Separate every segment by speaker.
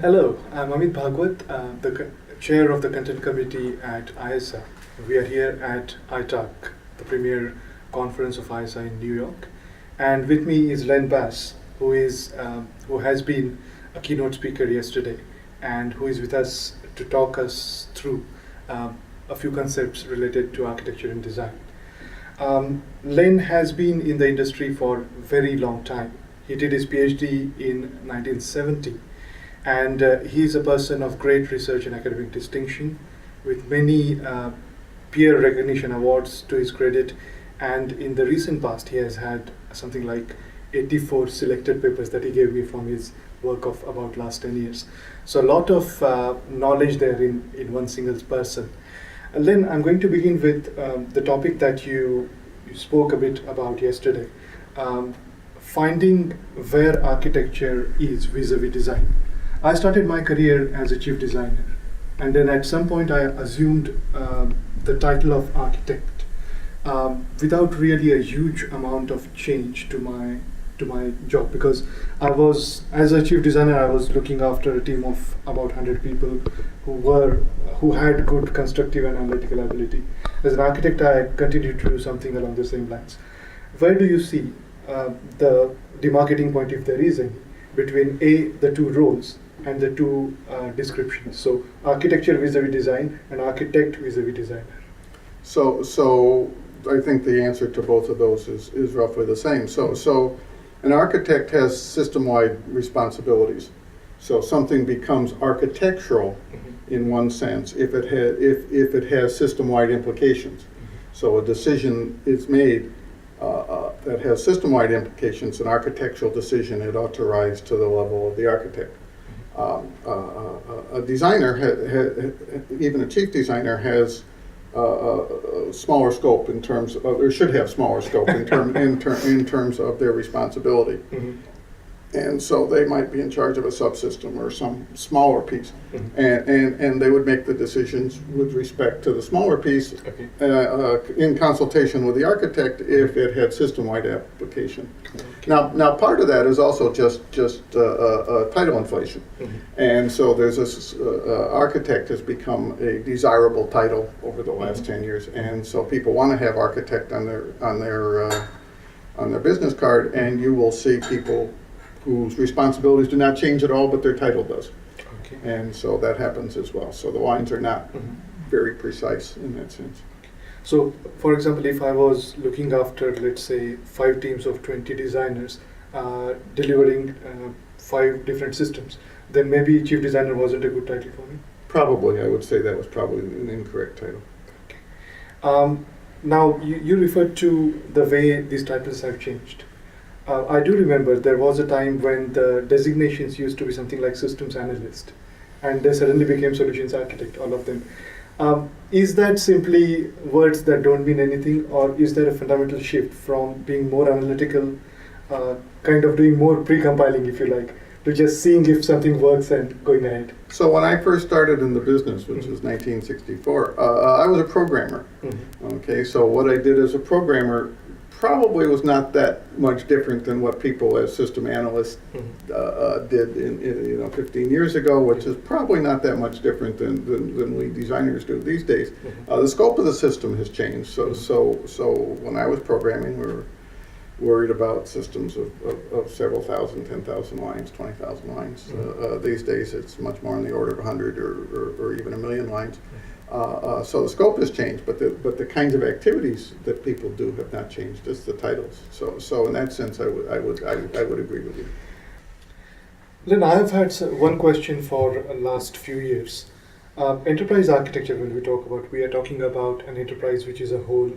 Speaker 1: Hello, I'm Amit Bhagwat, chair of the content committee at IASA. We are here at iTalk, the premier conference of IASA in New York, and with me is Len Bass, who has been a keynote speaker yesterday, and who is with us to talk us through a few concepts related to architecture and design. Len has been in the industry for a very long time. He did his PhD in 1970, and he's a person of great research and academic distinction, with many peer recognition awards to his credit. And in the recent past, he has had something like 84 selected papers that he gave me from his work of about last 10 years. So a lot of knowledge there in one single person. Len, I'm going to begin with the topic that you spoke a bit about yesterday, finding where architecture is vis-a-vis design. I started my career as a chief designer, and then at some point I assumed the title of architect without really a huge amount of change to my job, because I was, as a chief designer, I was looking after a team of about 100 people who had good constructive and analytical ability. As an architect, I continued to do something along the same lines. Where do you see the demarcating point, if there is any, between the two roles and the two descriptions? So architecture vis-a-vis design and architect vis-a-vis designer.
Speaker 2: So I think the answer to both of those is roughly the same. So an architect has system-wide responsibilities. So something becomes architectural in one sense if it has system-wide implications. So a decision is made that has system-wide implications, an architectural decision, it ought to rise to the level of the architect. A designer, even a chief designer, has a smaller scope in terms of, or should have smaller scope in terms of their responsibility.
Speaker 1: Mm-hmm.
Speaker 2: And so they might be in charge of a subsystem or some smaller piece.
Speaker 1: Mm-hmm.
Speaker 2: And they would make the decisions with respect to the smaller piece,
Speaker 1: Okay.
Speaker 2: in consultation with the architect if it had system-wide application.
Speaker 1: Okay.
Speaker 2: Now part of that is also just title inflation.
Speaker 1: Mm-hmm.
Speaker 2: And so there's this, architect has become a desirable title over the last 10 years. And so people want to have architect on their business card, and you will see people whose responsibilities do not change at all, but their title does.
Speaker 1: Okay.
Speaker 2: And so that happens as well. So the lines are not very precise in that sense.
Speaker 1: So, for example, if I was looking after, let's say, 5 teams of 20 designers delivering 5 different systems, then maybe chief designer wasn't a good title for me.
Speaker 2: Probably, I would say that was probably an incorrect title.
Speaker 1: Okay. Now, you referred to the way these titles have changed. I do remember there was a time when the designations used to be something like systems analyst, and they suddenly became solutions architect, all of them. Is that simply words that don't mean anything, or is there a fundamental shift from being more analytical, kind of doing more pre-compiling, if you like, to just seeing if something works and going ahead?
Speaker 2: So when I first started in the business, which was 1964, I was a programmer. Okay, so what I did as a programmer probably was not that much different than what people as system analysts did in 15 years ago, which is probably not that much different than we designers do these days. The scope of the system has changed. So when I was programming, we were worried about systems of several thousand, 10,000 lines, 20,000 lines. These days it's much more in the order of 100 or even 1 million lines. So the scope has changed, but the kinds of activities that people do have not changed. It's the titles. So in that sense, I would agree with you.
Speaker 1: Then I have had one question for the last few years. Enterprise architecture, when we talk about, we are talking about an enterprise which is a whole.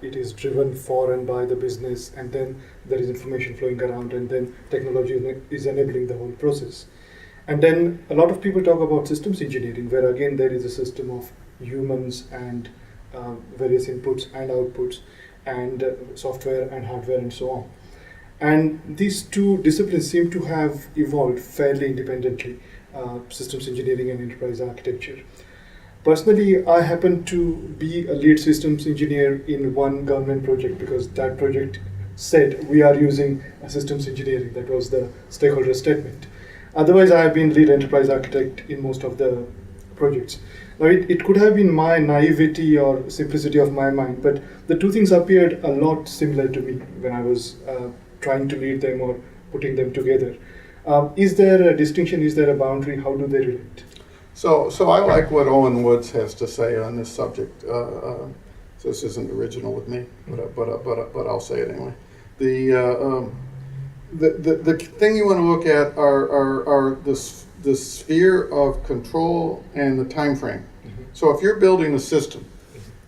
Speaker 1: It is driven for and by the business, and then there is information flowing around, and then technology is enabling the whole process. And then a lot of people talk about systems engineering, where again there is a system of humans and various inputs and outputs, and software and hardware and so on. And these two disciplines seem to have evolved fairly independently, systems engineering and enterprise architecture. Personally, I happen to be a lead systems engineer in one government project, because that project said we are using a systems engineering. That was the stakeholder statement. Otherwise, I have been lead enterprise architect in most of the projects. Now, it could have been my naivety or simplicity of my mind, but the two things appeared a lot similar to me when I was trying to lead them or putting them together. Is there a distinction? Is there a boundary? How do they relate?
Speaker 2: So I like what Owen Woods has to say on this subject. So this isn't original with me, but I'll say it anyway. The thing you want to look at are the sphere of control and the time frame. So if you're building a system,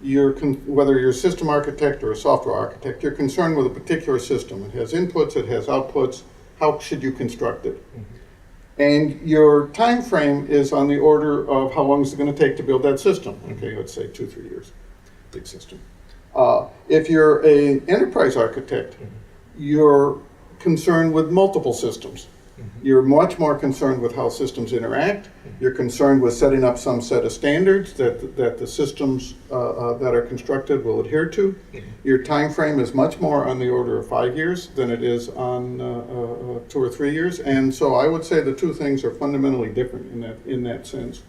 Speaker 2: whether you're a system architect or a software architect, you're concerned with a particular system. It has inputs, it has outputs. How should you construct it? And your time frame is on the order of how long is it going to take to build that system. Okay, let's say 2-3 years, big system. If you're an enterprise architect, you're concerned with multiple systems. You're much more concerned with how systems interact. You're concerned with setting up some set of standards that the systems that are constructed will adhere to. Your time frame is much more on the order of 5 years than it is on 2 or 3 years. And so I would say the two things are fundamentally different in that sense.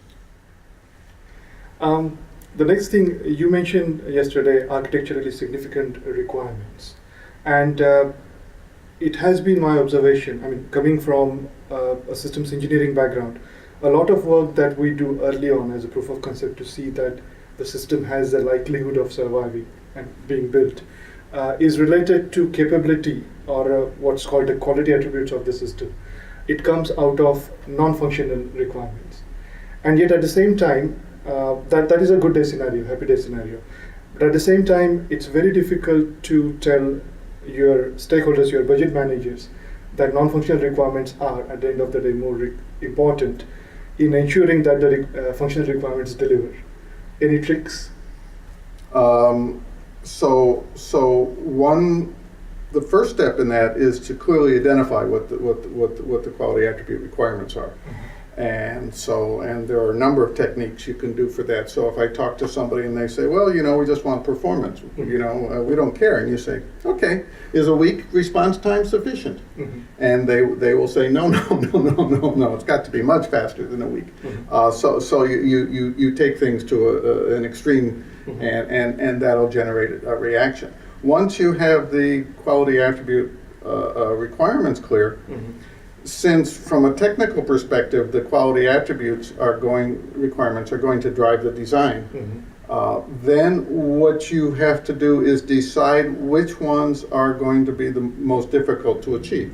Speaker 1: The next thing you mentioned yesterday, architecturally significant requirements. And it has been my observation, I mean, coming from a systems engineering background, a lot of work that we do early on as a proof of concept to see that the system has a likelihood of surviving and being built is related to capability or what's called the quality attributes of the system. It comes out of non-functional requirements. And yet at the same time, that is a good day scenario, happy day scenario. But at the same time, it's very difficult to tell your stakeholders, your budget managers, that non-functional requirements are, at the end of the day, more important in ensuring that the functional requirements deliver. Any tricks?
Speaker 2: The first step in that is to clearly identify what the quality attribute requirements are. And there are a number of techniques you can do for that. So if I talk to somebody and they say, well, we just want performance, we don't care. And you say, okay, is a week response time sufficient? And they will say, no, it's got to be much faster than a week. So you take things to an extreme and that'll generate a reaction. Once you have the quality attribute requirements clear, since from a technical perspective, the quality attributes requirements are going to drive the design, then what you have to do is decide which ones are going to be the most difficult to achieve,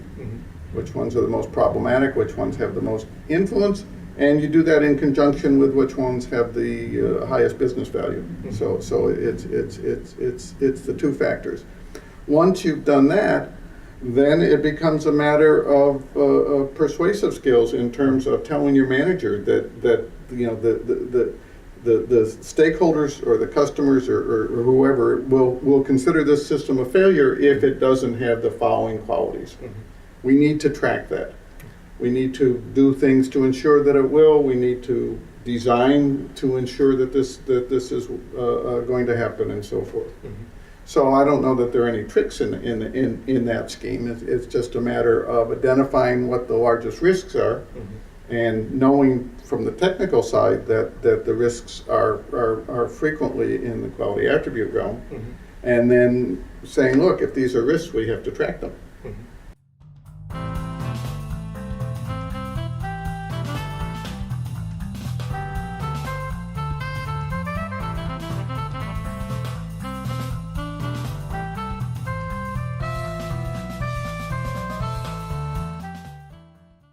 Speaker 2: which ones are the most problematic, which ones have the most influence, and you do that in conjunction with which ones have the highest business value. So it's the two factors. Once you've done that, then it becomes a matter of persuasive skills in terms of telling your manager that the stakeholders or the customers or whoever will consider this system a failure if it doesn't have the following qualities. We need to track that. We need to do things to ensure that it will. We need to design to ensure that this is going to happen and so forth. So I don't know that there are any tricks in that scheme. It's just a matter of identifying what the largest risks are, and knowing from the technical side that the risks are frequently in the quality attribute realm, and then saying, look, if these are risks, we have to track them.